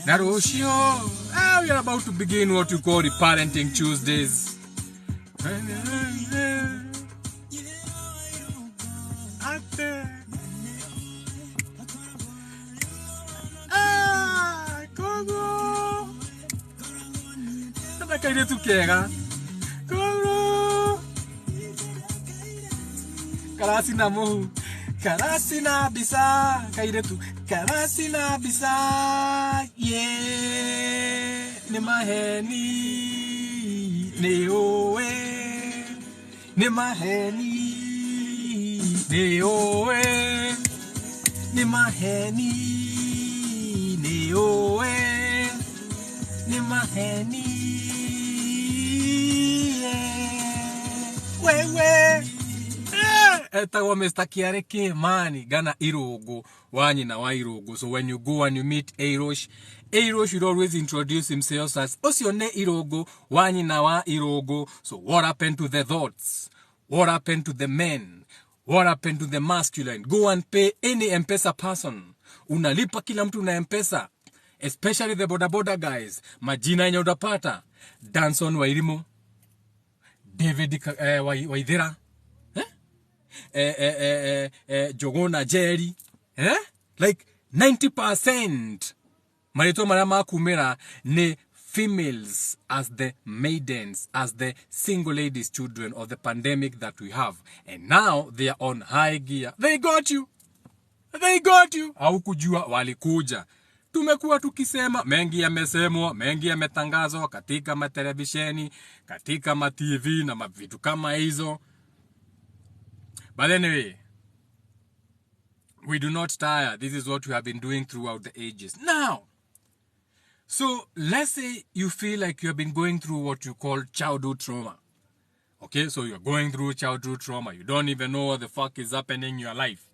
Narushio, we are about to begin what you call Reparenting Tuesdays. Kogo. Nada kaide tu kega. Kogo. Karasina mohu. Karasina bisa. Kaide tu. Karasina bisa. Yeah. Ne maheni. Ne oe. Ne maheni. Ne oe. Ne maheni. Ne oe. Ne maheni. Wewe. Eta wamestakiare ke mani gana irogo wanyi na wa irogo. So when you go and you meet Eirosh should always introduce himself as Osione irogo wanyi na wa irogo. So what happened to the thoughts? What happened to the men? What happened to the masculine? Go and pay any M-Pesa person. Unalipa kila mtu na M-Pesa. Especially the boda guys. Majina yenye utapata. Danson Wairimo. David Waithera. Jogona Jerry. Like 90% marito marama kumera ne females as the maidens, as the single ladies children of the pandemic that we have. And now they are on high gear. They got you. They got you. Haukujua walikuja. Tumekuwa tukisema mengi yamesemwa, mengi yametangazwa katika matelevisheni, katika ma TV na mavitu kama hizo. But anyway, we do not tire. This is what we have been doing throughout the ages. Now, so let's say you feel like you have been going through what you call childhood trauma. Okay, so you're going through childhood trauma. You don't even know what the fuck is happening in your life.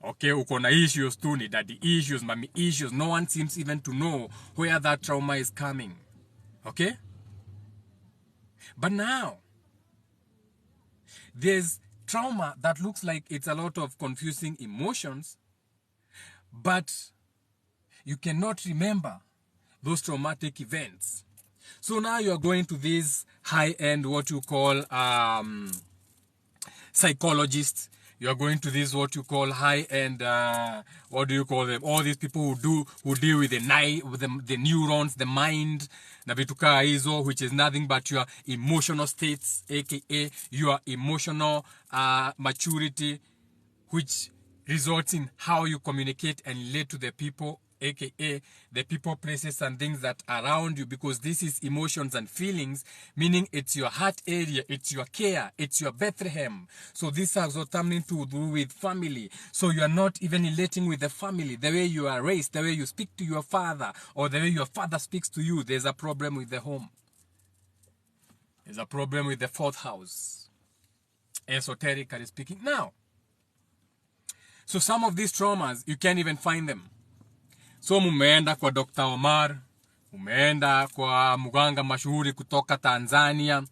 Okay, ukona issues too, ni daddy issues, mommy issues. No one seems even to know where that trauma is coming. Okay? But now, there's trauma that looks like it's a lot of confusing emotions, but you cannot remember those traumatic events. So now you're going to this high-end, what you call psychologists. You're going to this what you call high-end, what do you call them? All these people who deal with the neurons, the mind, na vitu kaa hizo, which is nothing but your emotional states, aka your emotional maturity, which results in how you communicate and relate to the people, aka the people, places, and things that are around you, because this is emotions and feelings, meaning it's your heart area, it's your care, it's your Bethlehem. So this has got something to do with family. So you are not even relating with the family, the way you are raised, the way you speak to your father, or the way your father speaks to you. There's a problem with the home. There's a problem with the fourth house, esoterically speaking. Now, so some of these traumas, you can't even find them. So mumeenda kwa Dr. Omar, umeenda kwa muganga mashuhuri kutoka Tanzania,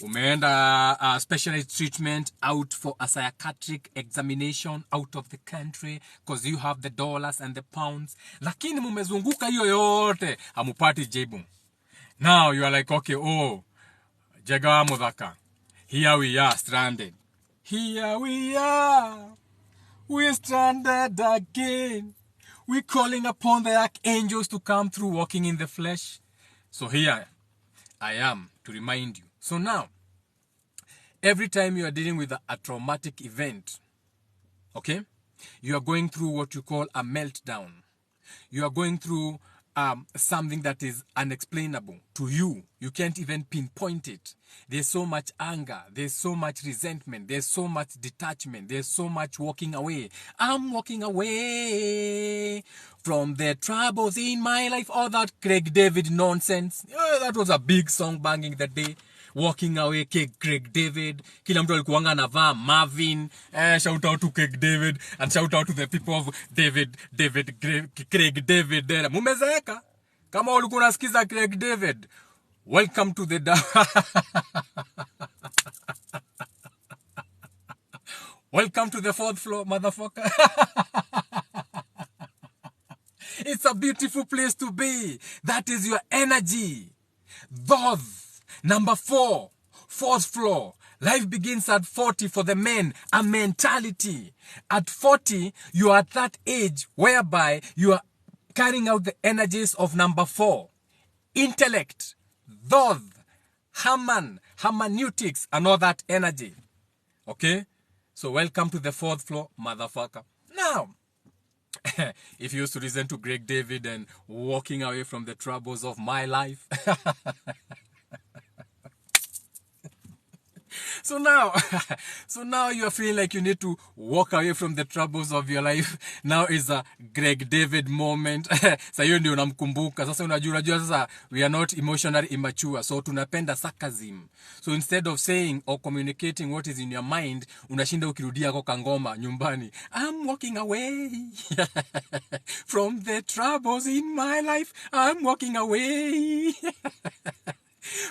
umeenda specialized treatment out for a psychiatric examination out of the country because you have the dollars and the pounds. Lakini mumezunguka hiyo yote, hamupati jibu. Now you are like, okay, Jagawa Mudhaka, here we are stranded. Here we are, we're stranded again. We're calling upon the archangels to come through walking in the flesh. So here I am to remind you. So now, every time you are dealing with a traumatic event, okay, you are going through what you call a meltdown. You are going through something that is unexplainable to you. You can't even pinpoint it. There's so much anger. There's so much resentment. There's so much detachment. There's so much walking away. I'm walking away from the troubles in my life. All that Craig David nonsense. That was a big song banging that day. Walking away, Craig David. Kila mtu alikuwanga anavaa Marvin. Shout out to Craig David. And shout out to the people of Craig David. Mumezeeka. Kama ulikuwa unasikiza Craig David. Welcome to the welcome to the 4th floor, motherfucker. It's a beautiful place to be. That is your energy. Those. Number 4, 4th floor. Life begins at 40 for the men. A mentality. At 40, you are at that age whereby you are carrying out the energies of number 4. Intellect, thought, hermeneutics, and all that energy. Okay? So welcome to the 4th floor, motherfucker. Now, if you used to listen to Greg David and walking away from the troubles of my life. So now you are feeling like you need to walk away from the troubles of your life. Now is a Greg David moment. Sasa hiyo ndio unamkumbuka. Sasa unajua sasa we are not emotionally immature. So tunapenda sarcasm. So instead of saying or communicating what is in your mind, unashinda ukirudia kwa kangoma nyumbani. I'm walking away from the troubles in my life. I'm walking away.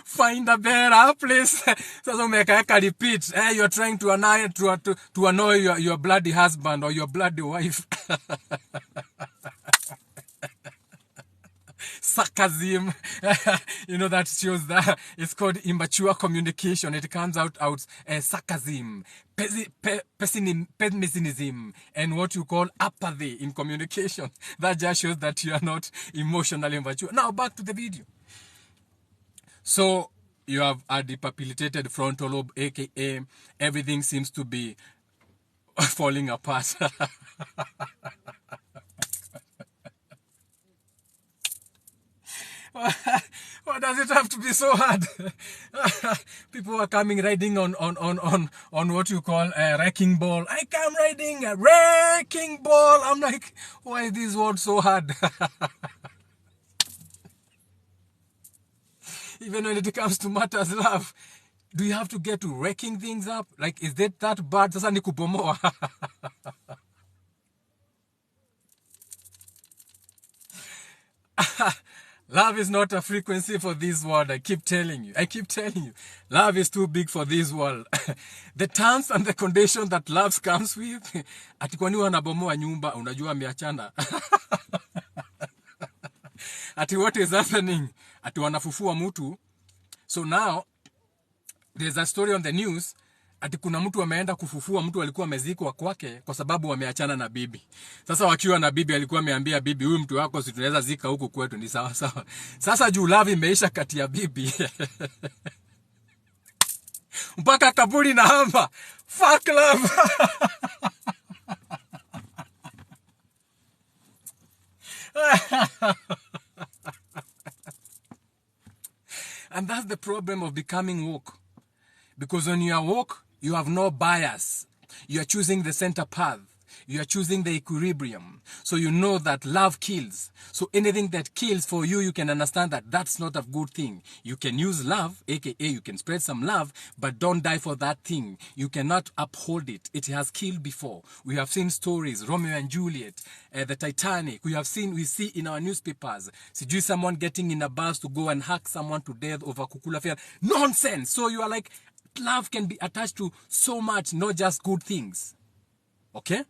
Find a better place. Sasa umeka repeat. You're trying to annoy your bloody husband or your bloody wife. Sarcasm. You know, that shows that it's called immature communication. It comes out sarcasm, pessimism, and what you call apathy in communication. That just shows that you are not emotionally mature. Now back to the video. So you have a depopulated frontal lobe, aka everything seems to be falling apart. Why does it have to be so hard? People are coming riding on what you call a wrecking ball. I come riding a wrecking ball. I'm like, why is this word so hard? Even when it comes to matters love, do you have to get to wrecking things up? Like, is that bad? Sasa ni kubomoa. Love is not a frequency for this world. I keep telling you. Love is too big for this world. The terms and the conditions that love comes with. Ati kwani wanabomoa nyumba, unajua ameachana. Ati what is happening? Ati wanafufua mtu. So now, there's a story on the news. Ati kuna mtu ameenda kufufua mtu alikuwa amezikwa kwake kwa sababu wameachana na bibi. Sasa wakiwa na bibi alikuwa ameambia bibi, huyu mtu wako si tunaweza zika huku kwetu, ni sawa sawa. Sasa juu love imeisha kati ya bibi. Mpaka kaburi na hamba. Fuck love. And that's the problem of becoming woke. Because when you are woke, you have no bias. You are choosing the center path. You are choosing the equilibrium. So you know that love kills. So anything that kills for you, you can understand that that's not a good thing. You can use love, aka you can spread some love, but don't die for that thing. You cannot uphold it. It has killed before. We have seen stories, Romeo and Juliet, the Titanic. We see in our newspapers, sijui someone getting in a bus to go and hack someone to death over kukula fair. Nonsense. So you are like, love can be attached to so much, not just good things. Okay?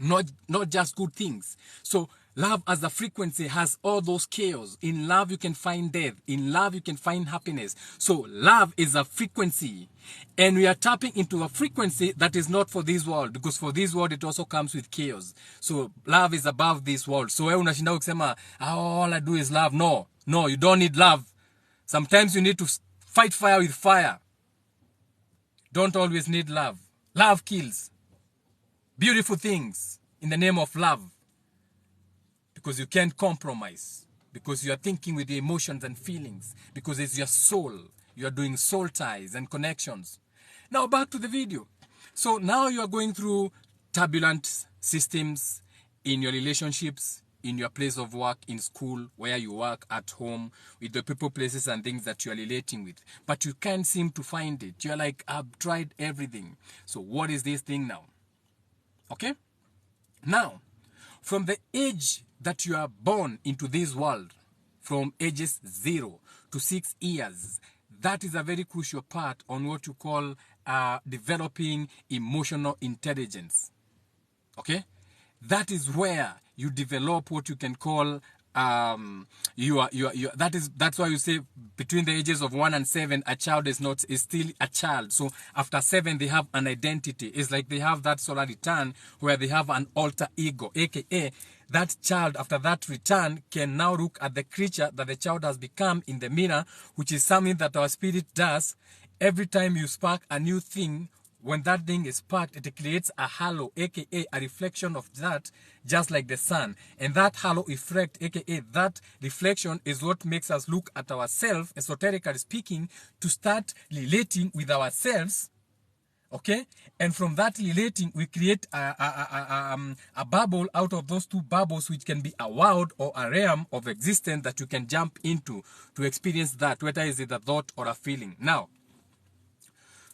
Not just good things. So love as a frequency has all those chaos. In love you can find death. In love you can find happiness. So love is a frequency. And we are tapping into a frequency that is not for this world. Because for this world it also comes with chaos. So love is above this world. So wewe unashinda ukisema, all I do is love. No, you don't need love. Sometimes you need to fight fire with fire. Don't always need love. Love kills. Beautiful things in the name of love. Because you can't compromise. because you are thinking with your emotions and feelings, because it's your soul. You are doing soul ties and connections. Now back to the video. So now you are going through turbulent systems in your relationships, in your place of work, in school, where you work, at home, with the people, places, and things that you are relating with. But you can't seem to find it. You're like, I've tried everything. So what is this thing now? Okay? Now, from the age that you are born into this world, from ages 0 to 6 years, that is a very crucial part on what you call developing emotional intelligence. Okay? That is where you develop what you can call that's why you say between the ages of 1 and 7 a child is still a child. So after 7 they have an identity. It's like they have that solar return where they have an alter ego, aka that child after that return can now look at the creature that the child has become in the mirror, which is something that our spirit does every time you spark a new thing. When that thing is sparked, it creates a halo, aka a reflection of that, just like the sun. And that halo effect, aka that reflection, is what makes us look at ourselves, esoterically speaking, to start relating with ourselves. Okay? And from that relating, we create a bubble out of those two bubbles, which can be a world or a realm of existence that you can jump into to experience that, whether is it a thought or a feeling. Now,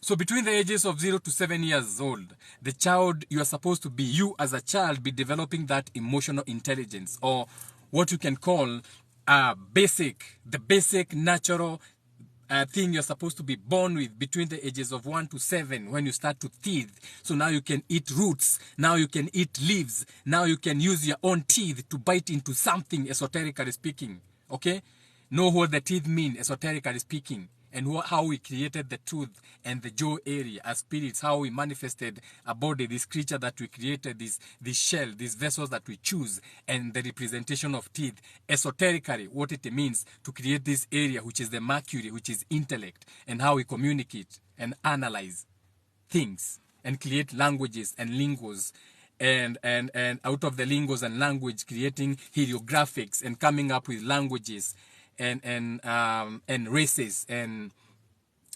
so between the ages of 0 to 7 years old, the child, you are supposed to be, you as a child, be developing that emotional intelligence, or what you can call the basic natural thing you're supposed to be born with between the ages of 1 to 7 when you start to teeth. So now you can eat roots, now you can eat leaves, now you can use your own teeth to bite into something, esoterically speaking. Okay? Know what the teeth mean, esoterically speaking, and how we created the tooth and the jaw area as spirits, how we manifested a body, this creature that we created, this shell, these vessels that we choose, and the representation of teeth, esoterically, what it means to create this area, which is the mercury, which is intellect, and how we communicate and analyze things and create languages and linguas, and out of the linguas and language, creating hieroglyphics and coming up with languages and races and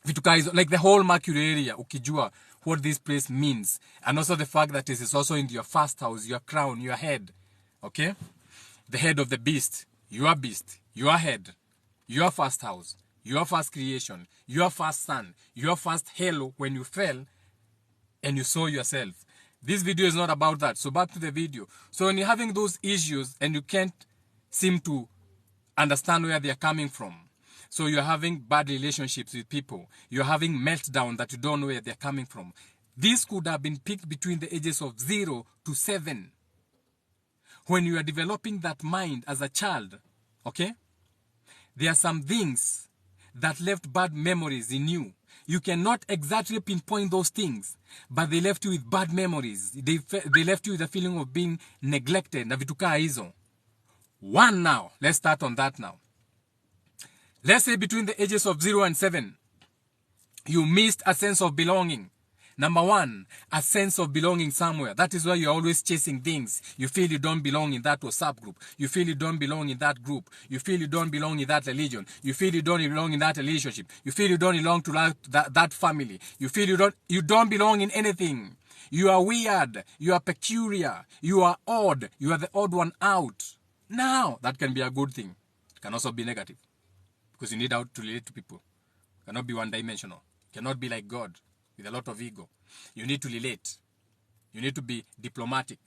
vitu hizo, like the whole mercury area, ukijua what this place means, and also the fact that it is also in your first house, your crown, your head. Okay, the head of the beast, your head, your first house, your first creation, your first sun, your first halo when you fell and you saw yourself. This video is not about that. So back to the video. So when you're having those issues and you can't seem to understand where they're coming from, so you're having bad relationships with people, you're having meltdown that you don't know where they're coming from, this could have been picked between the ages of 0 to 7. When you are developing that mind as a child, okay, there are some things that left bad memories in you. You cannot exactly pinpoint those things, but they left you with bad memories. They left you with a feeling of being neglected. Na vitu kaa hizo. One now. Let's start on that now. Let's say between the ages of 0 and 7, you missed a sense of belonging. Number 1, a sense of belonging somewhere. That is why you're always chasing things. You feel you don't belong in that WhatsApp group. You feel you don't belong in that group. You feel you don't belong in that religion. You feel you don't belong in that relationship. You feel you don't belong to that family. You feel you don't belong in anything. You are weird. You are peculiar. You are odd. You are the odd one out. Now, that can be a good thing. It can also be negative, because you need out to relate to people. You cannot be one-dimensional. You cannot be like God with a lot of ego. You need to relate. You need to be diplomatic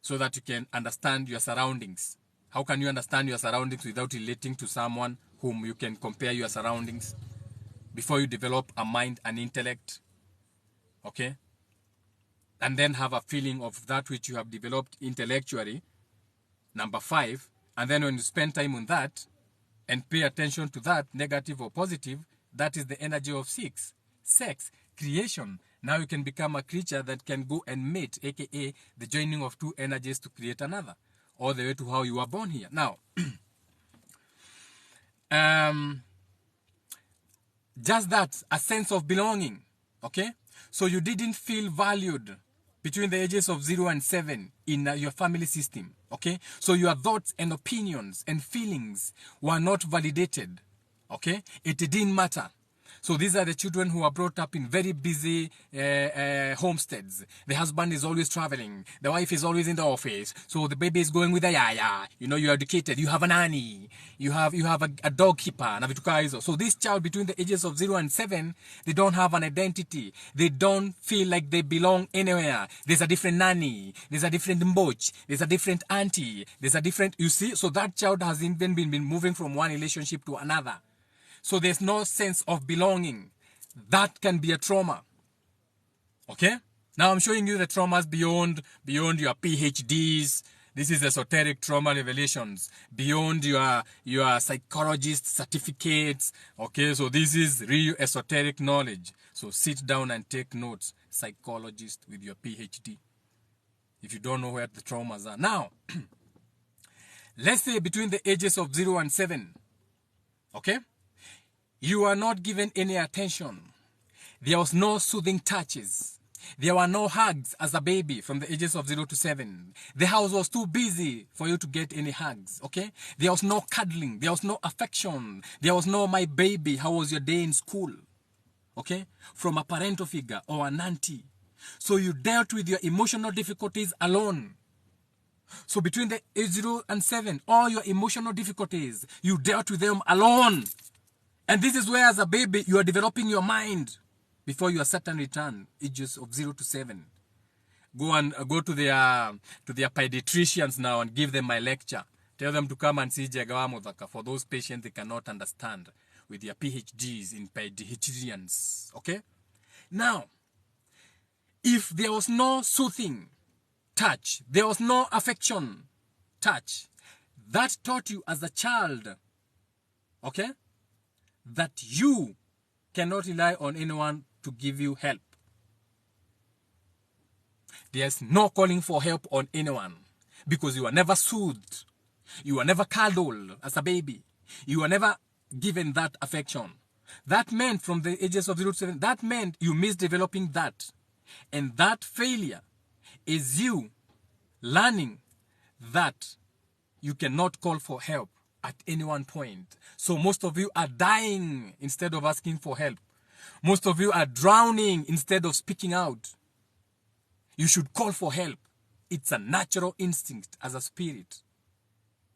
so that you can understand your surroundings. How can you understand your surroundings without relating to someone whom you can compare your surroundings before you develop a mind and intellect? Okay? And then have a feeling of that which you have developed intellectually. Number 5. And then when you spend time on that and pay attention to that, negative or positive, that is the energy of 6. Sex, creation. Now you can become a creature that can go and mate, aka the joining of two energies to create another, all the way to how you were born here. Now, just that, a sense of belonging, okay? So you didn't feel valued between the ages of 0 and 7 in your family system, okay? So your thoughts and opinions and feelings were not validated, okay? It didn't matter. So these are the children who are brought up in very busy homesteads. The husband is always traveling. The wife is always in the office. So the baby is going with a yaya. You know, you're educated. You have a nanny. You have a dog keeper. So this child between the ages of 0 and 7, they don't have an identity. They don't feel like they belong anywhere. There's a different nanny. There's a different mboch. There's a different auntie. There's a different, you see? So that child has even been moving from one relationship to another. So there's no sense of belonging. That can be a trauma. Okay? Now I'm showing you the traumas beyond your PhDs. This is esoteric trauma revelations. Beyond your psychologist certificates. Okay, so this is real esoteric knowledge. So sit down and take notes. Psychologist with your PhD. If you don't know where the traumas are. Now, let's say between the ages of 0 and 7. Okay? You are not given any attention. There was no soothing touches. There were no hugs as a baby from the ages of 0 to 7. The house was too busy for you to get any hugs, okay? There was no cuddling. There was no affection. There was no, my baby, how was your day in school? Okay? From a parental figure or an auntie. So you dealt with your emotional difficulties alone. So between the age 0 and 7, all your emotional difficulties, you dealt with them alone. And this is where, as a baby, you are developing your mind before your certain return, ages of 0 to 7. Go to their pediatricians now and give them my lecture. Tell them to come and see Jagawamodaka for those patients they cannot understand with their PhDs in pediatricians. Okay? Now, if there was no soothing touch, there was no affection touch, that taught you as a child, okay, that you cannot rely on anyone to give you help. There's no calling for help on anyone because you were never soothed. You were never cuddled as a baby. You were never given that affection. That meant from the ages of 0 to 7, that meant you missed developing that. And that failure is you learning that you cannot call for help at any one point. So most of you are dying instead of asking for help. Most of you are drowning instead of speaking out. You should call for help. It's a natural instinct as a spirit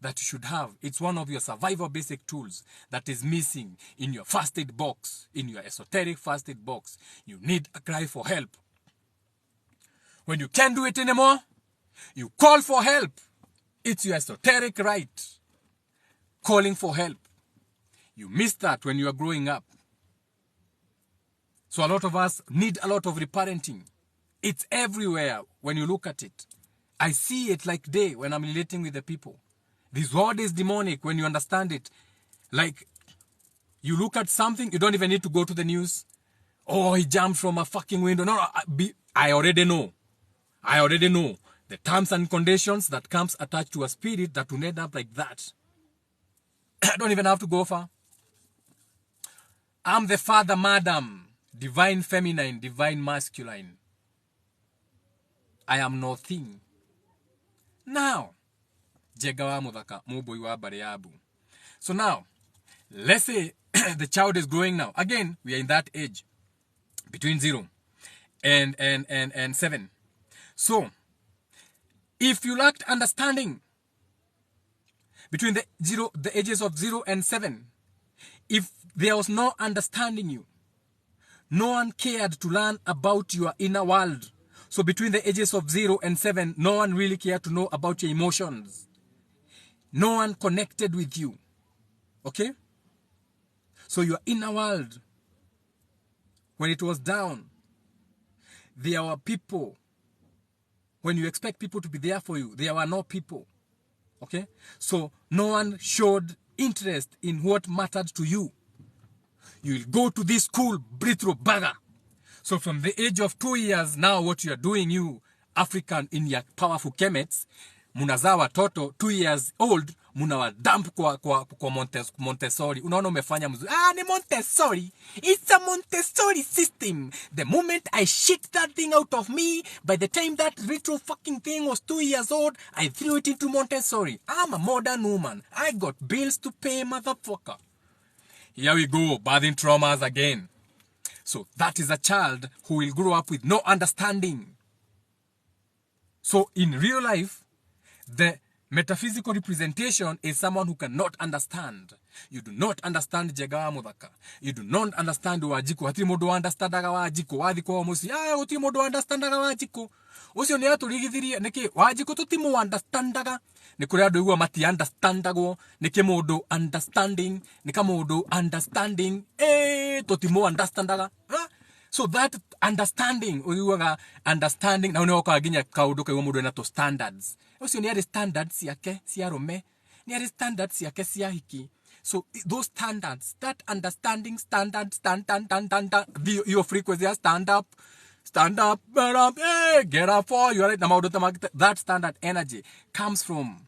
that you should have. It's one of your survival basic tools that is missing in your first aid box, in your esoteric first aid box. You need a cry for help. When you can't do it anymore, you call for help. It's your esoteric right. Calling for help. You missed that when you are growing up. So a lot of us need a lot of reparenting. It's everywhere when you look at it. I see it like day when I'm relating with the people. This word is demonic when you understand it. Like, you look at something, you don't even need to go to the news. Oh, he jumped from a fucking window. No, I already know. I already know the terms and conditions that comes attached to a spirit that will end up like that. I don't even have to go far. I'm the father, madam. Divine feminine, divine masculine. I am nothing. Now, so now, let's say the child is growing now. Again, we are in that age between 0 and 7. So, if you lacked understanding between the ages of 0 and 7, if there was no understanding you, no one cared to learn about your inner world. So between the ages of 0 and 7, no one really cared to know about your emotions. No one connected with you. Okay? So your inner world, when it was down, there were people. When you expect people to be there for you, there were no people. Okay? So no one showed interest in what mattered to you. You will go to this school, breathe through bagger. So from the age of 2 years, now what you are doing, you African in your powerful chemets, munazawa toto, 2 years old, Munawa dump kwa Montessori. Unaona umefanya mzuri. Ni Montessori. It's a Montessori system. The moment I shit that thing out of me, by the time that retro fucking thing was 2 years old, I threw it into Montessori. I'm a modern woman. I got bills to pay, motherfucker. Here we go, birthing traumas again. So that is a child who will grow up with no understanding. So in real life, the metaphysical representation is someone who cannot understand. You do not understand Jegawa Mudhaka. You do not understand Wajiko. Hatiri modo understandaga Wajiko. Wadiko musi. Utiri modo understandaga Wajiko. Usio ni atu ligithiria. Neke Wajiko tutimo understandaga. Nekure adu iwa mati understandago. Neke modo understanding. Neka modo understanding. Tutimo understandaga. So that understanding, understanding, na uneo kaginya kaudoka iwa mudo na to standards. Usio ni standards yake, siya rome. Ni standards yake siya hiki. So those standards, that understanding, stand, your frequency, stand up, hey, get up for you. That standard energy comes from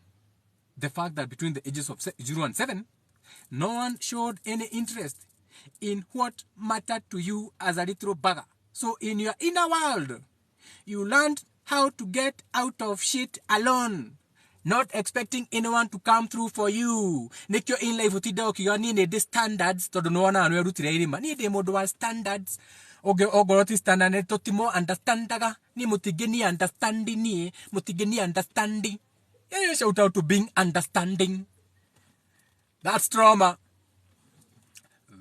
the fact that between the ages of 0 and 7, no one showed any interest in what mattered to you as a little bugger. So in your inner world, you learned how to get out of shit alone. Not expecting anyone to come through for you. Nekyo in life utida okiga ni ne standards to no wana anu erutire irima ni de modwa standards ogoroti standard ne totimo understandaga ni mutigeni understanding. Yeah, shout out to being understanding. That's trauma.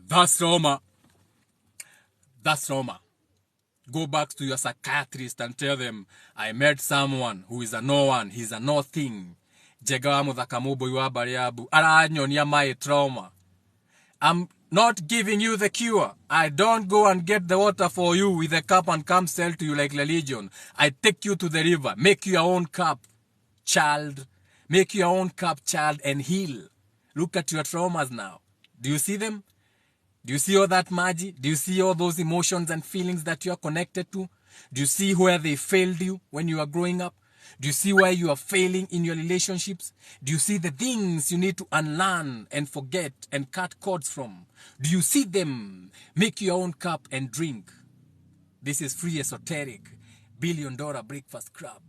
That's trauma. Go back to your psychiatrist and tell them, I met someone who is a no one, he's a no thing. Jegawa muthakamubo yuabariabu. Aranyonia my trauma. I'm not giving you the cure. I don't go and get the water for you with a cup and come sell to you like religion. I take you to the river. Make your own cup, child. Make your own cup, child, and heal. Look at your traumas now. Do you see them? Do you see all that magic? Do you see all those emotions and feelings that you are connected to? Do you see where they failed you when you are growing up? Do you see where you are failing in your relationships? Do you see the things you need to unlearn and forget and cut cords from? Do you see them? Make your own cup and drink. This is free esoteric $1 billion breakfast club.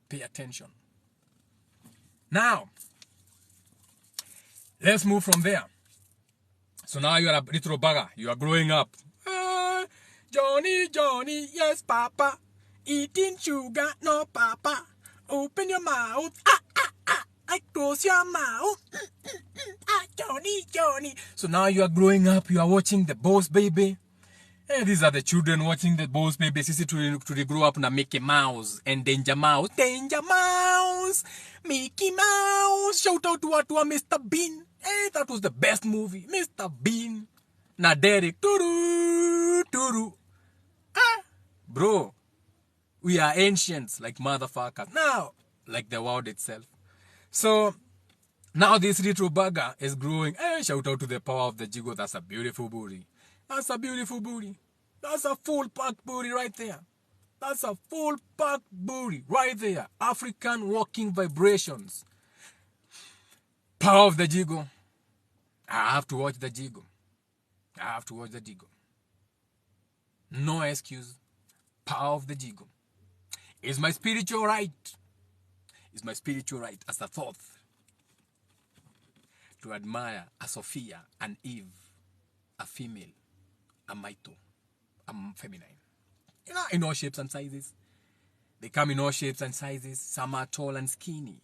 Pay attention. Now, let's move from there. So now you are a little bugger. You are growing up. Johnny, yes, Papa. Eating sugar, no, Papa. Open your mouth. I close your mouth. Johnny. So now you are growing up. You are watching the Boss Baby. These are the children watching the Boss Baby. Sisi to grow up na Mickey Mouse and Danger Mouse. Mickey Mouse. Shout out to Mr. Bean. That was the best movie. Mr. Bean. Na Derek. Turu. Bro. We are ancients like motherfuckers. Now, like the world itself. So, now this little bugger is growing. Shout out to the power of the Jigo. That's a beautiful booty. That's a beautiful booty. That's a full pack booty right there. That's a full pack booty right there. African walking vibrations. Power of the Jigo. I have to watch the Jigo. No excuse. Power of the Jigo. It's my spiritual right. As a thought to admire a Sophia, an Eve, a female, a Maito, a feminine. In all shapes and sizes. They come in all shapes and sizes. Some are tall and skinny,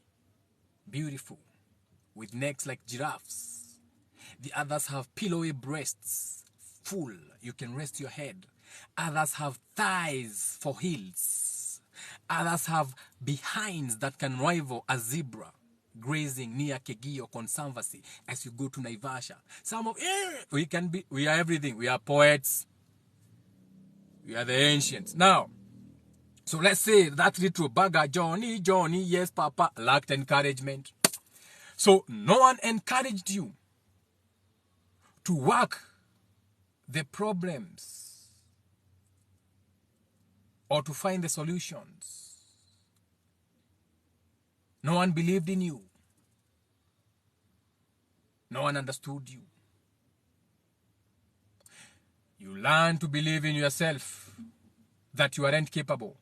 beautiful, with necks like giraffes. The others have pillowy breasts, full, you can rest your head. Others have thighs for heels. Others have behinds that can rival a zebra grazing near Kegio Conservancy as you go to Naivasha. Some of we are everything. We are poets. We are the ancients. Now, so let's say that little bugger, Johnny, yes, Papa, lacked encouragement. So no one encouraged you to work the problems or to find the solutions. No one believed in you. No one understood you. You learn to believe in yourself that you aren't capable.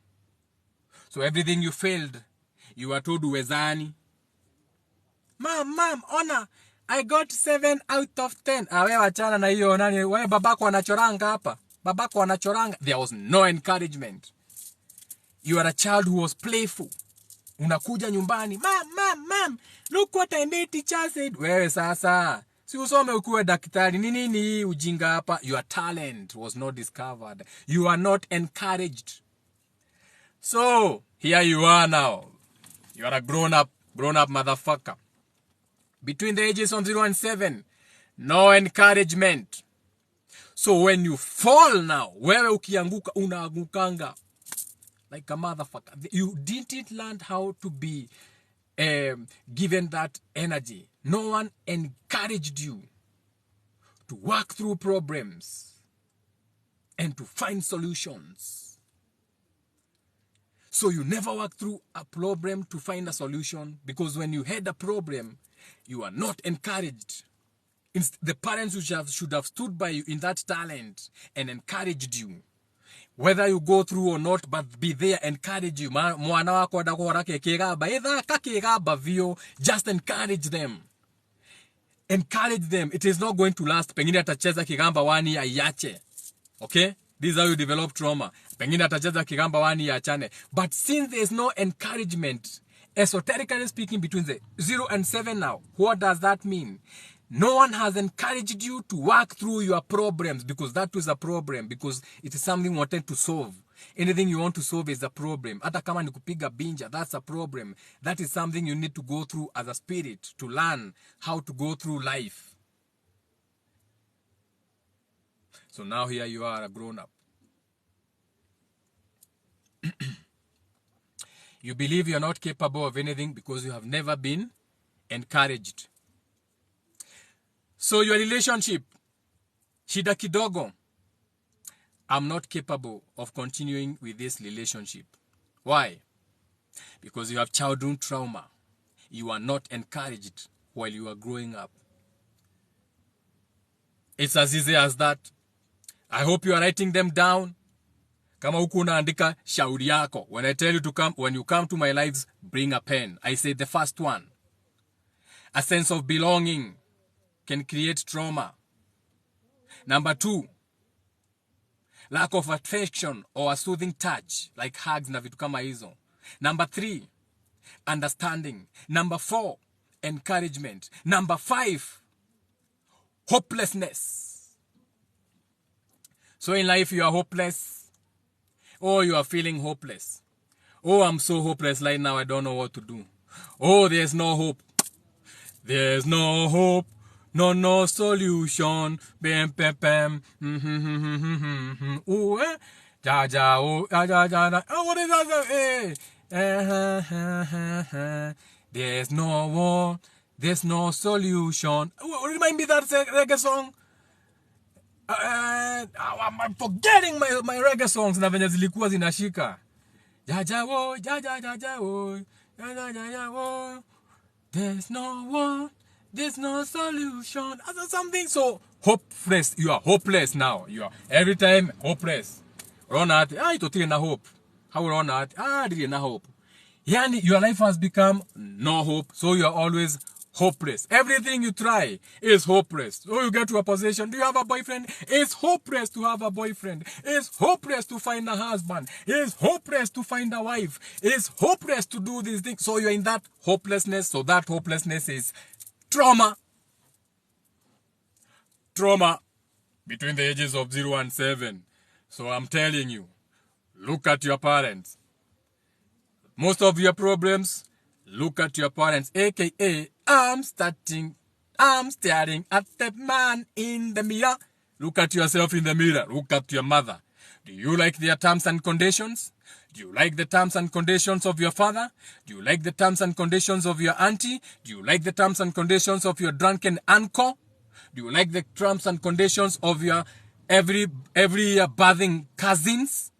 So everything you failed, you were told uwezani. Mom, ona, I got 7 out of 10. Wewe wachana na hiyo nani, wewe babako anachoranga hapa. Babako anachoranga. There was no encouragement. You are a child who was playful. Unakuja nyumbani, mom, look what I made, teacher said. Wewe sasa, si usome ukuwe daktari, nini ujinga hapa? Your talent was not discovered. You are not encouraged. So, here you are now. You are a grown up motherfucker. Between the ages of 0 and 7, no encouragement. So when you fall now, wewe ukianguka, unaangukanga like a motherfucker. You didn't learn how to be given that energy. No one encouraged you to work through problems and to find solutions. So you never work through a problem to find a solution, because when you had a problem, you are not encouraged. The parents should have stood by you in that talent and encouraged you. Whether you go through or not, but be there, encourage you. Mwana wako adakora kekegaba, either kakegaba vio, just encourage them. Encourage them. It is not going to last. Pengine atacheza kigamba wani ayache. Okay? This is how you develop trauma. Pengine atacheza kigamba wani achane. But since there is no encouragement, esoterically speaking, between the 0 and 7 now, what does that mean? No one has encouraged you to work through your problems, because that was a problem, because it is something you wanted to solve. Anything you want to solve is a problem. Hata kama ni kupiga binja, that's a problem. That is something you need to go through as a spirit to learn how to go through life. So now here you are, a grown-up. You believe you're not capable of anything because you have never been encouraged. So your relationship, shida kidogo, I'm not capable of continuing with this relationship. Why? Because you have childhood trauma. You are not encouraged while you are growing up. It's as easy as that. I hope you are writing them down. Kama huku unaandika shauri yako. When I tell you to come, when you come to my lives, bring a pen. I say the first one. A sense of belonging can create trauma. Number 2, lack of affection or a soothing touch, like hugs na vitu kama hizo. Number 3, understanding. Number 4, encouragement. Number 5, hopelessness. So in life you are hopeless. Oh, you are feeling hopeless. Oh, I'm so hopeless right now, I don't know what to do. Oh, there's no hope. There's no hope. No solution. Bam, bam, bam. Oh, eh. Ja, ja, oh, ja, ja, ja. Oh, what is that? There's no war. There's no solution. Remind me that reggae song. I'm forgetting my reggae songs na venye zilikuwa zinashika. Ja, ja, oh, ja, ja, ja, ja, oh. Ja, ja, ja, ja, oh. There's no war. There's no solution. Something so hopeless. You are hopeless now. You are every time hopeless. Ronat, itotile na hope. How Ronat? Dili na hope. Yani, your life has become no hope. So you are always hopeless. Everything you try is hopeless. So you get to a position. Do you have a boyfriend? It's hopeless to have a boyfriend. It's hopeless to find a husband. It's hopeless to find a wife. It's hopeless to do these things. So you're in that hopelessness. So that hopelessness is trauma. Trauma between the ages of 0 and 7. So I'm telling you, look at your parents. Most of your problems, look at your parents. AKA, I'm staring at the man in the mirror. Look at yourself in the mirror. Look at your mother. Do you like their terms and conditions? Do you like the terms and conditions of your father? Do you like the terms and conditions of your auntie? Do you like the terms and conditions of your drunken uncle? Do you like the terms and conditions of your every bathing cousins?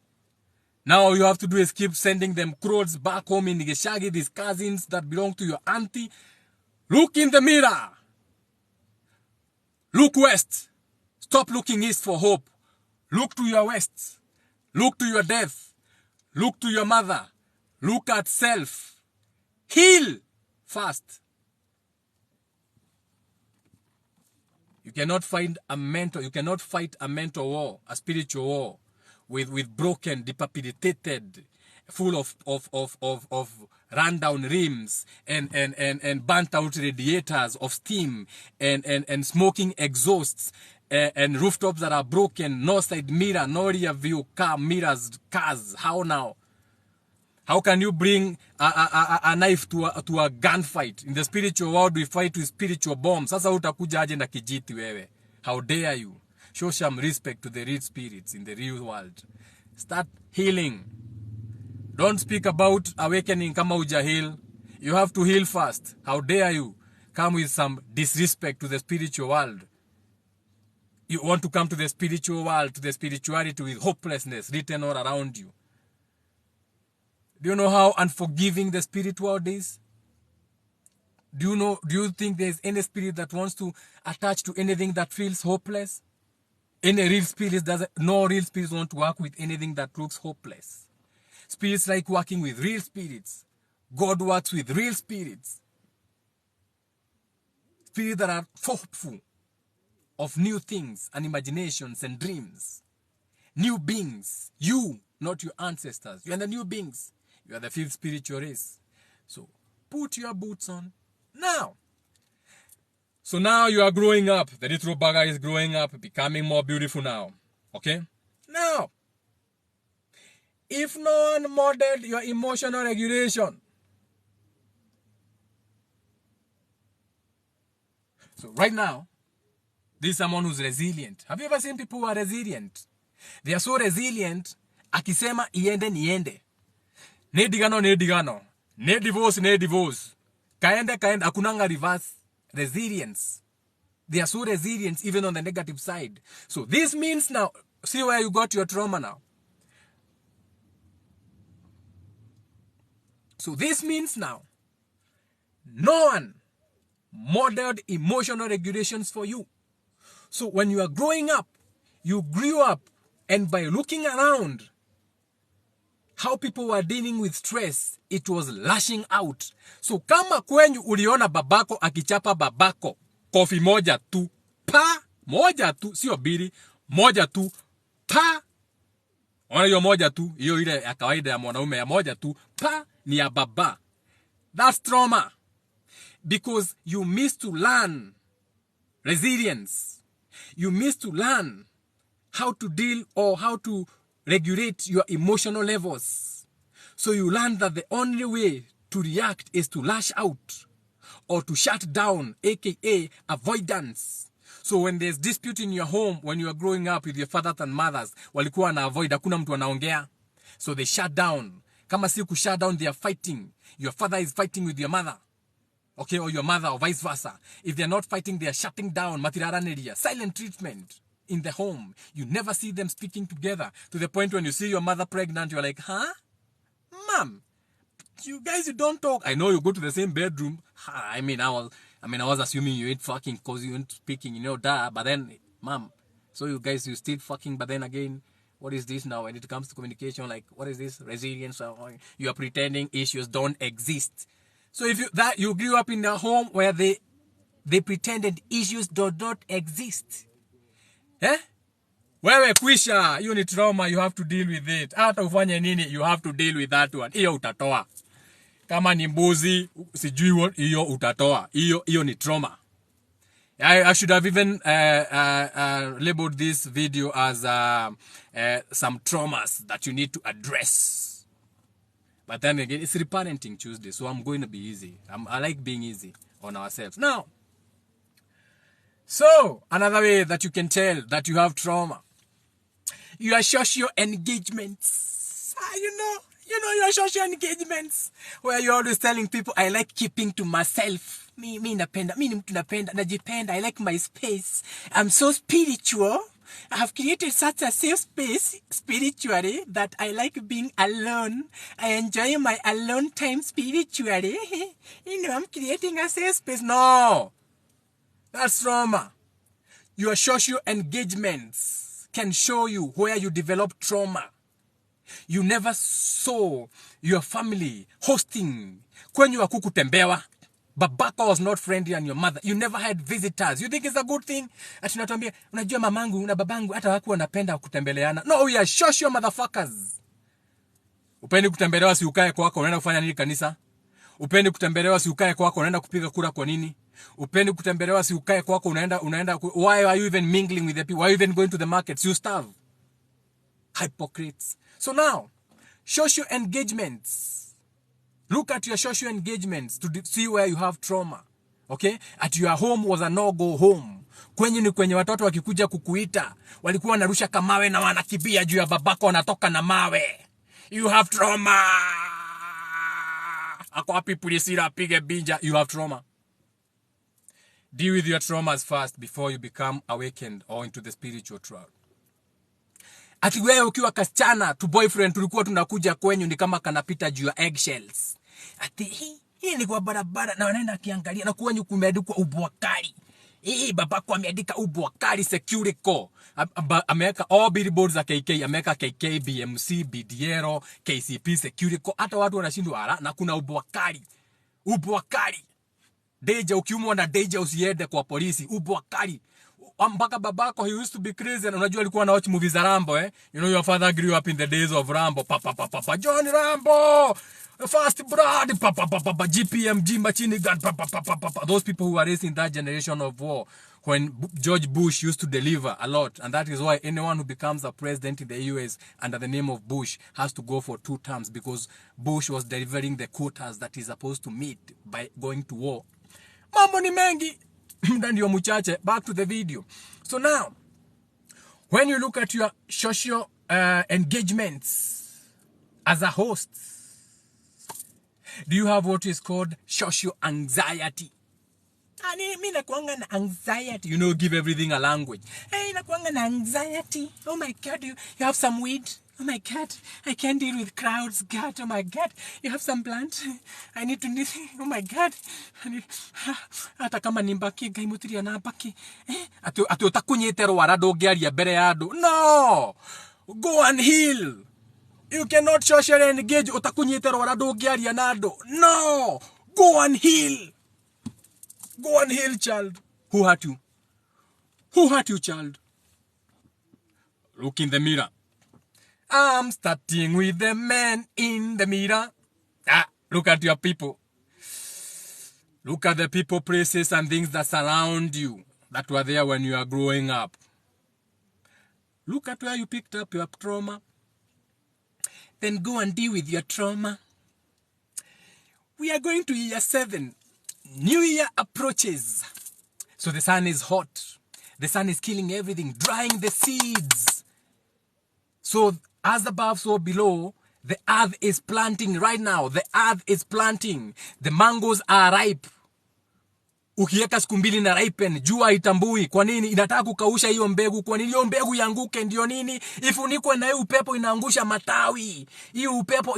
Now all you have to do is keep sending them clothes back home in Geshagi, these cousins that belong to your auntie. Look in the mirror. Look west. Stop looking east for hope. Look to your west. Look to your death. Look to your mother. Look at self. Heal fast. You cannot find a mental, you cannot fight a mental war, a spiritual war, with broken, decapitated, full of rundown rims and burnt out radiators of steam and smoking exhausts and rooftops that are broken, no side mirror, no rear view car mirrors, cars. How now? How can you bring a knife to a gunfight? In the spiritual world, we fight with spiritual bombs. Sasa utakuja aje na kijiti wewe? How dare you? Show some respect to the real spirits in the real world. Start healing. Don't speak about awakening kama uja heal. You have to heal first. How dare you come with some disrespect to the spiritual world? You want to come to the spiritual world, to the spirituality with hopelessness written all around you. Do you know how unforgiving the spirit world is? Do you think there's any spirit that wants to attach to anything that feels hopeless? Any real spirit no real spirits want to work with anything that looks hopeless. Spirits like working with real spirits. God works with real spirits. Spirits that are hopeful of new things and imaginations and dreams. New beings. You, not your ancestors. You are the new beings. You are the fifth spiritual race. So, put your boots on now. So now you are growing up. The little bugger is growing up, becoming more beautiful now. Okay? Now, if no one modeled your emotional regulation, so right now, this is someone who's resilient. Have you ever seen people who are resilient? They are so resilient, akisema iende niende. Ne digano. Ne divorce. Kaende, akunanga reverse. Resilience. They are so resilient even on the negative side. So this means now, see where you got your trauma now. So this means now, no one modeled emotional regulations for you. So when you are growing up, you grew up, and by looking around, how people were dealing with stress, it was lashing out. So kama kwenyu uliona babako akichapa babako, kofi moja tu, pa, moja tu, sio bili, moja tu, pa. Ona hiyo moja tu, hiyo ile ya kawaida ya mwanaume ya moja tu, pa, ni ya baba. That's trauma. Because you miss to learn resilience. You miss to learn how to deal or how to regulate your emotional levels. So you learn that the only way to react is to lash out or to shut down, aka avoidance. So when there's dispute in your home, when you are growing up with your fathers and mothers, walikuwa na avoid, hakuna mtu anaongea. So they shut down. Kama si ku shut down, they are fighting. Your father is fighting with your mother. Okay, or your mother, or vice versa. If they're not fighting, they are shutting down. Matiraraneria, silent treatment in the home. You never see them speaking together. To the point when you see your mother pregnant, you're like, huh? Mom, you guys, you don't talk. I know you go to the same bedroom. I was assuming you ain't fucking because you ain't speaking, duh. But then, mom, so you guys, you still fucking, but then again, what is this now? When it comes to communication, like, what is this? Resilience? You are pretending issues don't exist. So if you grew up in a home where they pretended issues do not exist. Eh? Wewe kwisha, hiyo ni trauma, you have to deal with it. Hata ufanye nini, you have to deal with that one. Hiyo utatoa. Kama ni mbuzi, sijui hiyo utatoa. Hiyo ni trauma. I should have even labeled this video as some traumas that you need to address. But then again, it's Reparenting Tuesday, so I'm going to be easy. I like being easy on ourselves. Now, so another way that you can tell that you have trauma, your social engagements. Your social engagements where you're always telling people, I like keeping to myself. Mi najipenda. I like my space. I'm so spiritual. I have created such a safe space spiritually that I like being alone. I enjoy my alone time spiritually. I'm creating a safe space. No. That's trauma. Your social engagements can show you where you develop trauma. You never saw your family hosting kwenye wa kukutembewa. Babako was not friendly and your mother. You never had visitors. You think it's a good thing? Ati natuambia, unajua mamangu na babangu hata waku wanapenda kutembeleana. No, we are social motherfuckers. Upendi kutembelewa si ukae kwako unaenda kufanya nini kanisa? Upendi kutembelewa si ukae kwako unaenda kupiga kura kwa nini? Upendi kutembelewa si ukae kwako unaenda why are you even mingling with the people? Why are you even going to the markets? You starve. Hypocrites. So now, social engagements. Look at your social engagements to see where you have trauma. Okay? At your home was a no-go home. Kwenye ni kwenye watoto wakikuja kukuita. Walikuwa wanarusha kamawe na wanakibia juu ya babako wanatoka na mawe. You have trauma. Ako wapi pulisira apige binja. You have trauma. Deal with your traumas first before you become awakened or into the spiritual trial. Ati wewe ukiwa kasichana tu boyfriend tulikuwa tunakuja kwenyu ni kama kanapita juu ya eggshells. Ati hii ni kwa barabara na wanaenda kiangalia na kwenyu kumeandikwa ubwakali. Babako ameandika ubwakali security co. Ameweka all billboards za KK, ameweka KK, BMC, BDR, KCP security co. Hata watu wanashindwa ala na kuna ubwakali. Ubwakali. Deja ukiumwa na deja usiende kwa polisi. Ubwakali. Mpaka babako he used to be crazy and unajua alikuwa na watch movies za Rambo You know your father grew up in the days of Rambo. Papa John Rambo. Fast blood. Papa GPMG machine gun. Papa. Those people who were raised in that generation of war when George Bush used to deliver a lot, and that is why anyone who becomes a president in the US under the name of Bush has to go for 2 terms because Bush was delivering the quotas that he's supposed to meet by going to war. Mambo ni mengi. Ndio muchache. Back to the video. So now, when you look at your social engagements as a host, do you have what is called social anxiety? Mimi nakuanga na anxiety. You know, give everything a language. Hey, nakuanga na anxiety. Oh my God, you have some weed? Oh my God, I can't deal with crowds. God, oh my God, you have some plant? I need to need. Oh my God, hata kama nimbaki gaimutiria na baki. Ati utakunyetero warado ngiaria mbere ya andu. No, go and heal. You cannot socially engage. Utakunyetero warado ngiaria na andu. No, go and heal. Go and heal, child. Who hurt you? Who hurt you, child? Look in the mirror. I'm starting with the man in the mirror. Look at your people. Look at the people, places, and things that surround you that were there when you are growing up. Look at where you picked up your trauma. Then go and deal with your trauma. We are going to year 7. New year approaches. So the sun is hot. The sun is killing everything, drying the seeds. So as above, so below, the earth is planting right now. The earth is planting. The mangoes are ripe. Ukiweka siku mbili na ripen, jua itambui. Kwa nini? Inataka kukausha hiyo mbegu. Kwa nini? Hiyo mbegu ianguke ndio nini? Ifunikwe na hiyo upepo inaangusha matawi. Hiyo upepo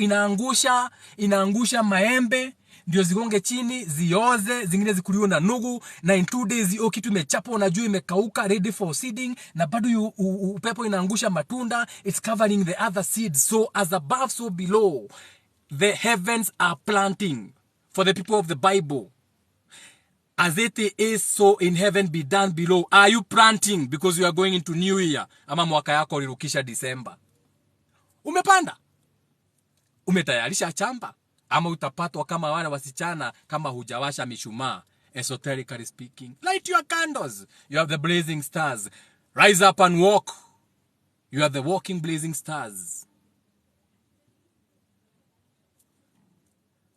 inaangusha maembe. Ndio zigonge chini, zioze, zingine zikuliwe na nugu. Na in 2 days hiyo kitu imechapwa na jua imekauka, ready for seeding. Na bado upepo inaangusha matunda. It's covering the other seeds. So as above, so below. The heavens are planting for the people of the Bible. As it is, so in heaven be done below. Are you planting because you are going into new year? Ama mwaka yako ulirukisha December. Umepanda? Umetayarisha chamba? Ama utapatwa kama wale wasichana kama hujawasha mishumaa, esoterically speaking. Light your candles. You have the blazing stars. Rise up and walk. You are the walking blazing stars.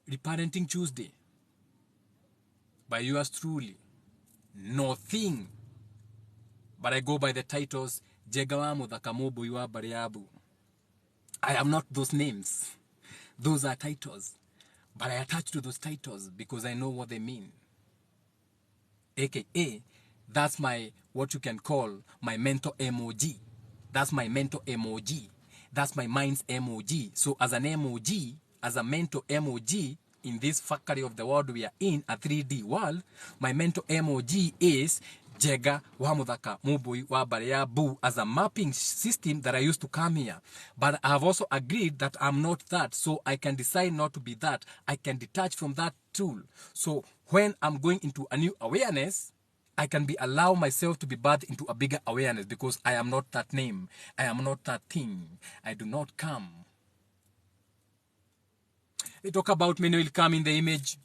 Reparenting Tuesday. By yours truly. Nothing. But I go by the titles. Jegawamu Dhakamubu Yua Bariabu. I am not those names. Those are titles. But I attach to those titles because I know what they mean. AKA, that's my, what you can call, my mental emoji. That's my mental emoji. That's my mind's emoji. So as an emoji, as a mental emoji, in this factory of the world we are in, a 3D world, my mental emoji is Jega wa muthaka mubui wa bare ya bu as a mapping system that I used to come here. But I have also agreed that I'm not that, so I can decide not to be that. I can detach from that tool. So when I'm going into a new awareness, I can allow myself to be birthed into a bigger awareness because I am not that name. I am not that thing. I do not come. They talk about me will come in the image.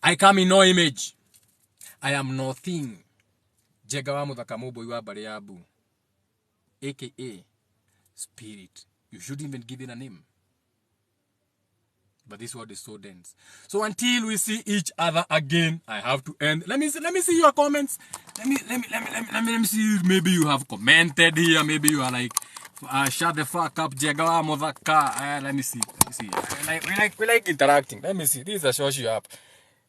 I come in no image. I am no thing. Jega wa muthaka mubui wa bare ya bu, aka spirit. You shouldn't even give it a name. But this word is so dense. So until we see each other again, I have to end. Let me see your comments. Let me see. Maybe you have commented here. Maybe you are like, shut the fuck up, Jagawa Modaka. Let me see. We like interacting. Let me see. This is a show you up.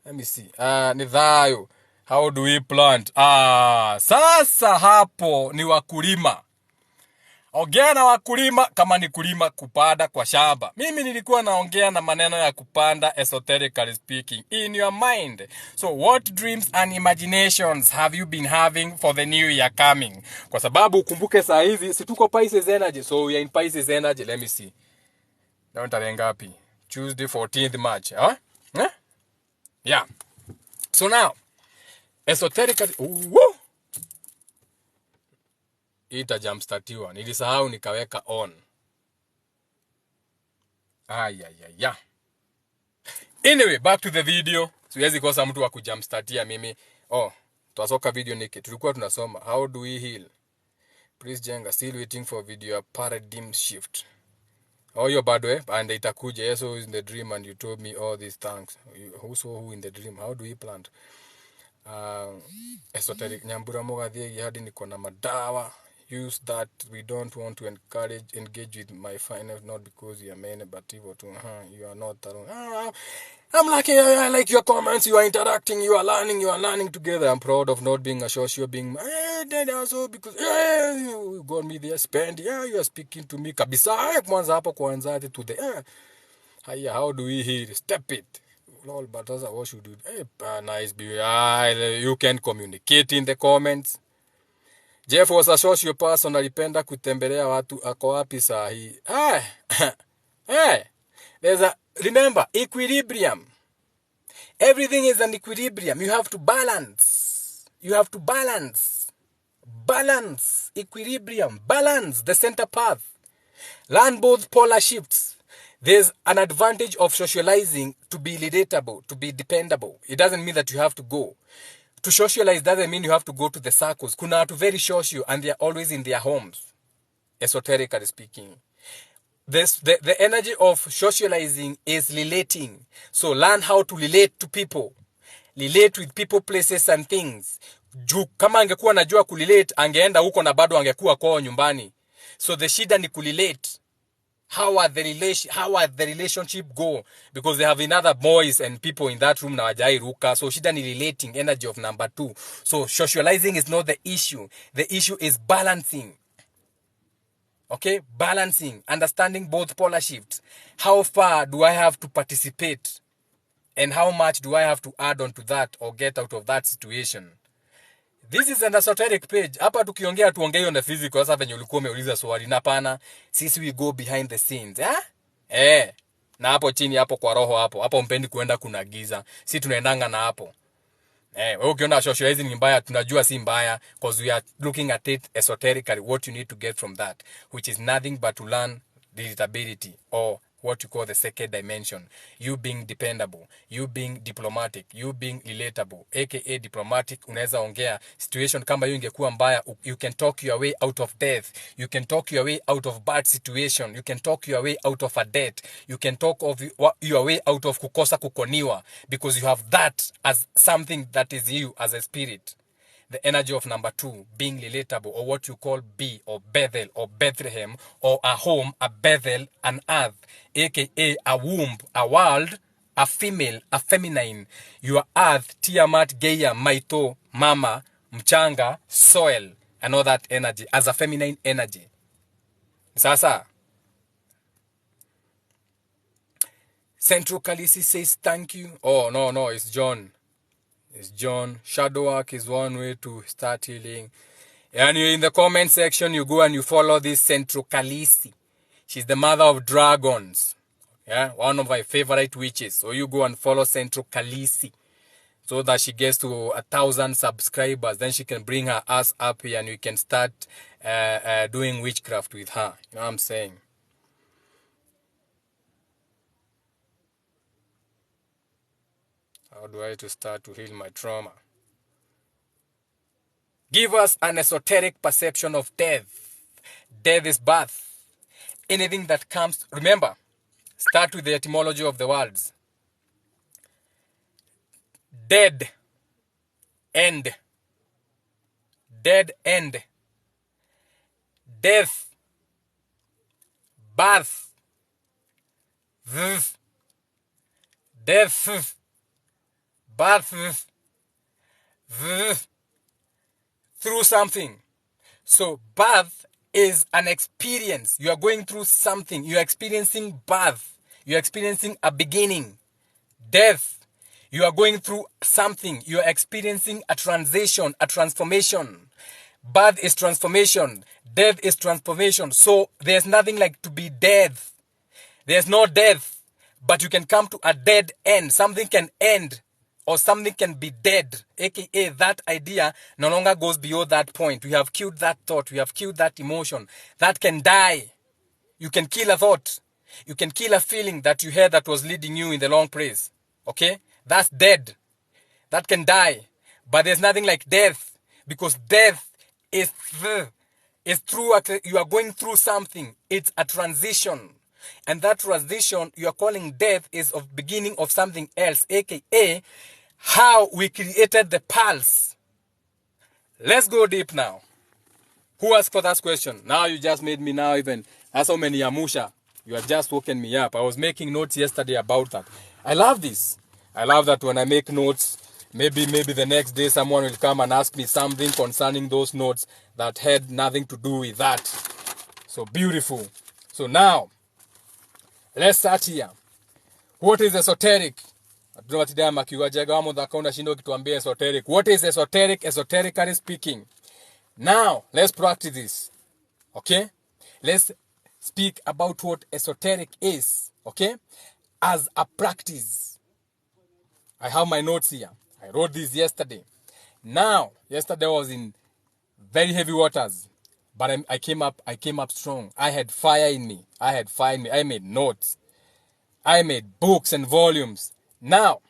Let me see. Nidhayo. How do we plant? Sasa hapo ni wakulima. Ongea na wakulima kama ni kulima kupanda kwa shamba. Mimi nilikuwa naongea na maneno ya kupanda esoterically speaking in your mind. So what dreams and imaginations have you been having for the new year coming? Kwa sababu ukumbuke saa hizi si tuko Pisces energy. So we are in Pisces energy. Let me see. Leo tarehe ngapi? Tuesday 14th March. Huh? Yeah. So now esoterically ita jumpstartiwa. Nilisahau nikaweka on. Anyway, back to the video. Siwezi kosa mtu wa kujumpstartia mimi. Tuasoka video niki. Tulikuwa tunasoma. How do we heal? Please Jenga, still waiting for video paradigm shift. Yo bado and itakuja. Yes, who is in the dream and you told me all these things. Who in the dream? How do we plant? Esoteric. Nyambura mogathie hadi niko na madawa. Use that. We don't want to engage with my finance, not because you are men, but you are not alone. I'm like, I like your comments. You are interacting. You are learning together. I'm proud of not being a social being. Also because you got me there. Spend. You are speaking to me. Kabisa. Kwanza hapo kwanza to the. How do we hear? Step it. Lol, but what should you do? Nice. You can communicate in the comments. Jeff was a social person, alipenda kutembelea watu, ako wapi saa hii? Remember, equilibrium. Everything is an equilibrium. You have to balance. Balance, equilibrium, balance the center path. Learn both polar shifts. There's an advantage of socializing to be relatable, to be dependable. It doesn't mean that you have to go. To socialize doesn't mean you have to go to the circles. Kuna watu very social and they are always in their homes, esoterically speaking. The energy of socializing is relating. So learn how to relate to people. Relate with people, places and things. Kama angekuwa najua kurelate, angeenda huko na bado angekuwa kwao nyumbani. So the shida ni kurelate. How are the relationship go? Because they have another boys and people in that room na wajai ruka. So shida ni relating, energy of number 2. So socializing is not the issue. The issue is balancing. Okay? Balancing. Understanding both polar shifts. How far do I have to participate? And how much do I have to add on to that or get out of that situation? This is an esoteric page. Hapa tukiongea tuongee on the physical. Sasa venye ulikuwa umeuliza swali na pana. Sisi we go behind the scenes. Na hapo chini hapo kwa roho hapo. Hapo mpendi kuenda kuna giza. Si tunaendanga na hapo. Wewe ukiona socializing ni mbaya, tunajua si mbaya. Because we are looking at it esoterically. What you need to get from that. Which is nothing but to learn relatability or what you call the second dimension. You being dependable, you being diplomatic, you being relatable, aka diplomatic. Unaweza ongea situation kama hiyo ingekuwa mbaya, you can talk your way out of death, you can talk your way out of bad situation, you can talk your way out of a debt, you can talk of your way out of kukosa kukoniwa, because you have that as something that is you as a spirit. The energy of number 2, being relatable, or what you call B, or Bethel, or Bethlehem, or a home, a Bethel, an earth, aka a womb, a world, a female, a feminine. Your earth, Tiamat, Gaia, Maito, Mama, Mchanga, soil, and all that energy as a feminine energy. Sasa. Central Kalisi says thank you. Oh, no, it's John. It's John. Shadow work is one way to start healing. And you in the comment section, you go and you follow this Centro Khaleesi. She's the mother of dragons. Yeah, one of my favorite witches. So you go and follow Centro Khaleesi so that she gets to 1,000 subscribers. Then she can bring her ass up here and we can start doing witchcraft with her. You know what I'm saying? How do I to start to heal my trauma? Give us an esoteric perception of death. Death is birth. Anything that comes, remember, start with the etymology of the words. Dead, end. Dead, end. Death, birth. Death, birth. Through something. So birth is an experience. You are going through something. You are experiencing birth. You are experiencing a beginning. Death. You are going through something. You are experiencing a transition, a transformation. Birth is transformation. Death is transformation. So there's nothing like to be dead. There's no death. But you can come to a dead end. Something can end. Or something can be dead, aka that idea no longer goes beyond that point. We have killed that thought. We have killed that emotion. That can die. You can kill a thought. You can kill a feeling that you had that was leading you in the long praise. Okay? That's dead. That can die. But there's nothing like death. Because death is through, you are going through something. It's a transition. And that transition you are calling death is of beginning of something else, aka how we created the pulse. Let's go deep now. Who asked for that question? Now you just made me now even. That's how many Yamusha. You have just woken me up. I was making notes yesterday about that. I love this. I love that when I make notes, maybe the next day someone will come and ask me something concerning those notes that had nothing to do with that. So beautiful. So now, let's start here. What is esoteric? What is esoteric? Esoterically speaking. Now, let's practice this. Okay? Let's speak about what esoteric is. Okay? As a practice. I have my notes here. I wrote this yesterday. Now, yesterday I was in very heavy waters. But I came up strong. I had fire in me. I made notes. I made books and volumes. Now,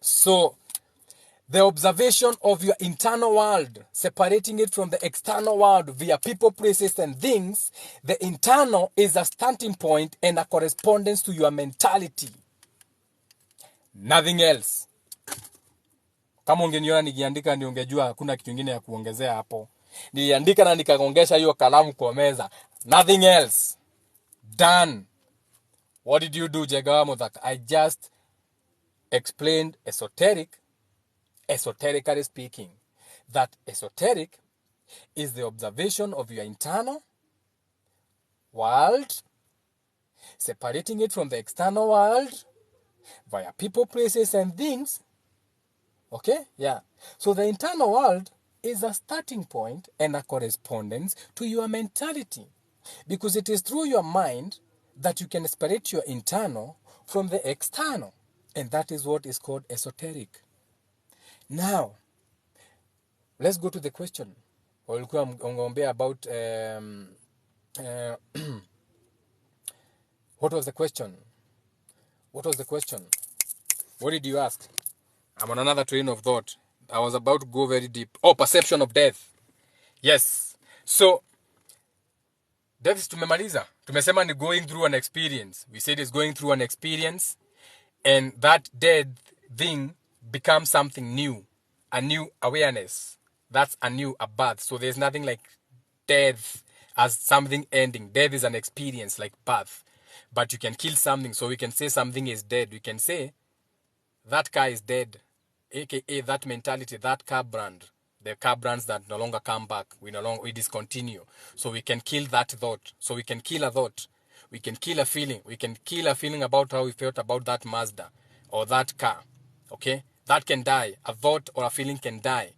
so the observation of your internal world, separating it from the external world via people, places, and things, the internal is a starting point and a correspondence to your mentality. Nothing else. Kama ungeniona nikiandika ndio ungejua hakuna kitu kingine ya kuongezea hapo. Niliandika na nikagongesha hiyo kalamu kwa meza. Nothing else. Done. What did you do, Jagawamuthak? I just explained esoterically speaking. That esoteric is the observation of your internal world, separating it from the external world via people, places, and things. Okay? Yeah. So the internal world is a starting point and a correspondence to your mentality. Because it is through your mind that you can separate your internal from the external. And that is what is called esoteric. Now, let's go to the question. Walikuwa ungeombea about what was the question? What was the question? What did you ask? I'm on another train of thought. I was about to go very deep. Oh, perception of death. Yes. So, death is tumemaliza. Tumesema ni going through an experience. We said it's going through an experience. And that dead thing becomes something new. A new awareness. That's a birth. So there's nothing like death as something ending. Death is an experience like birth. But you can kill something. So we can say something is dead. We can say that car is dead. AKA that mentality, that car brand. The car brands that no longer come back. We discontinue. So we can kill that thought. So we can kill a thought. We can kill a feeling. We can kill a feeling about how we felt about that Mazda or that car. Okay? That can die. A thought or a feeling can die.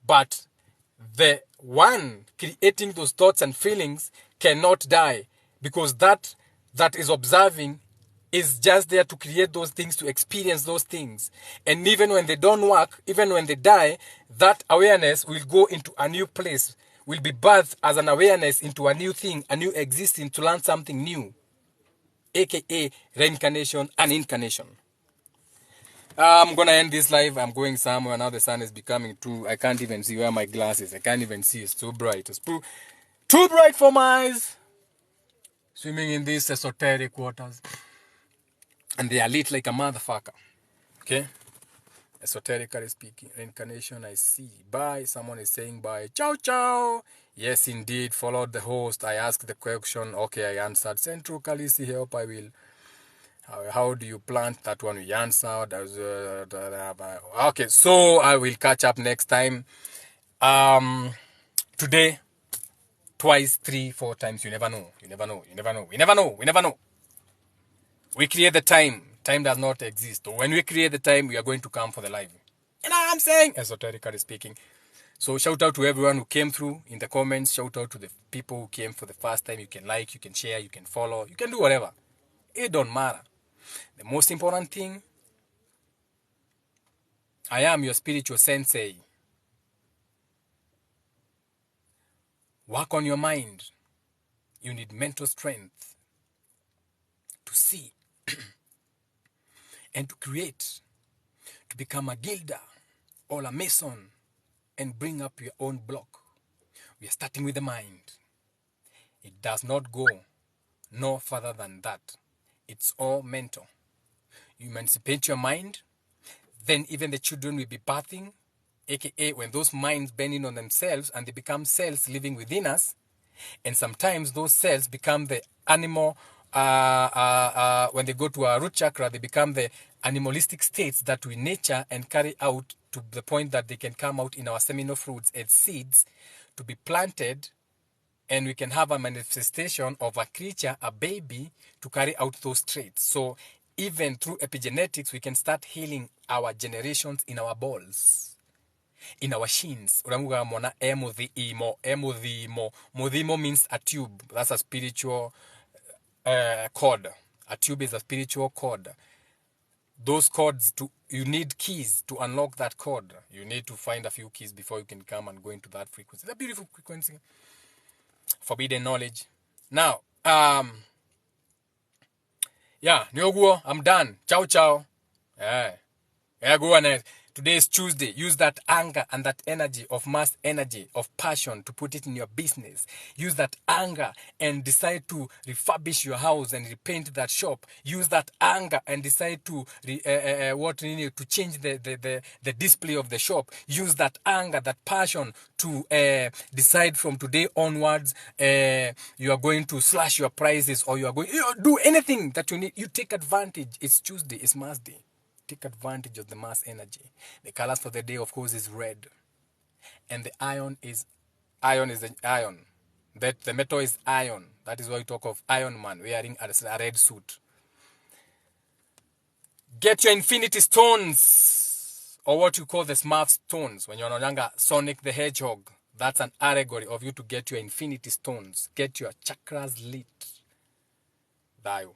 But the one creating those thoughts and feelings cannot die, because that is observing is just there to create those things, to experience those things. And even when they don't work, even when they die, that awareness will go into a new place, will be birthed as an awareness into a new thing, a new existing, to learn something new, aka reincarnation and incarnation. I'm gonna end this live. I'm going somewhere now. The sun is becoming too. I can't even see where my glasses. I can't even see. It's too bright. It's too bright for my eyes. Swimming in these esoteric waters, and they are lit like a motherfucker. Okay, esoterically speaking, reincarnation. I see. Bye. Someone is saying bye. Ciao, ciao. Yes, indeed. Followed the host. I asked the question. Okay, I answered. Central Kalisi help. I will. How do you plant that one? We answered. Okay, so I will catch up next time. Today, twice, 3, 4 times. You never know. You never know. You never know. We never know. We never know. We create the time. Time does not exist. When we create the time, we are going to come for the live. You know what I'm saying? Esoterically speaking. So shout out to everyone who came through in the comments. Shout out to the people who came for the first time. You can like, you can share, you can follow, you can do whatever. It don't matter. The most important thing, I am your spiritual sensei. Work on your mind. You need mental strength to see and to create, to become a gilder or a mason and bring up your own block. We are starting with the mind. It does not go no further than that. It's all mental. You emancipate your mind, then even the children will be birthing, aka when those minds bend in on themselves and they become cells living within us. And sometimes those cells become the animal, when they go to our root chakra, they become the animalistic states that we nurture and carry out to the point that they can come out in our seminal fruits as seeds to be planted, and we can have a manifestation of a creature, a baby, to carry out those traits. So even through epigenetics, we can start healing our generations in our balls, in our shins. Emudhimo. Mudhimo means a tube. That's a spiritual cord. A tube is a spiritual cord. Those cords, you need keys to unlock that cord. You need to find a few keys before you can come and go into that frequency. It's a beautiful frequency. Forbidden knowledge. Now, yeah, Nyoguo, I'm done. Ciao, ciao. Yeah, go on. Today is Tuesday. Use that anger and that energy of mass energy, of passion, to put it in your business. Use that anger and decide to refurbish your house and repaint that shop. Use that anger and decide to to change the display of the shop. Use that anger, that passion to decide from today onwards you are going to slash your prices, or you are going do anything that you need. You take advantage. It's Tuesday. It's mass day. Take advantage of the mass energy. The colors for the day, of course, is red. And the iron is the iron. That the metal is iron. That is why we talk of Iron Man wearing a red suit. Get your infinity stones, or what you call the Smurf stones. When you're no longer Sonic the Hedgehog, that's an allegory of you to get your infinity stones. Get your chakras lit. Dayo.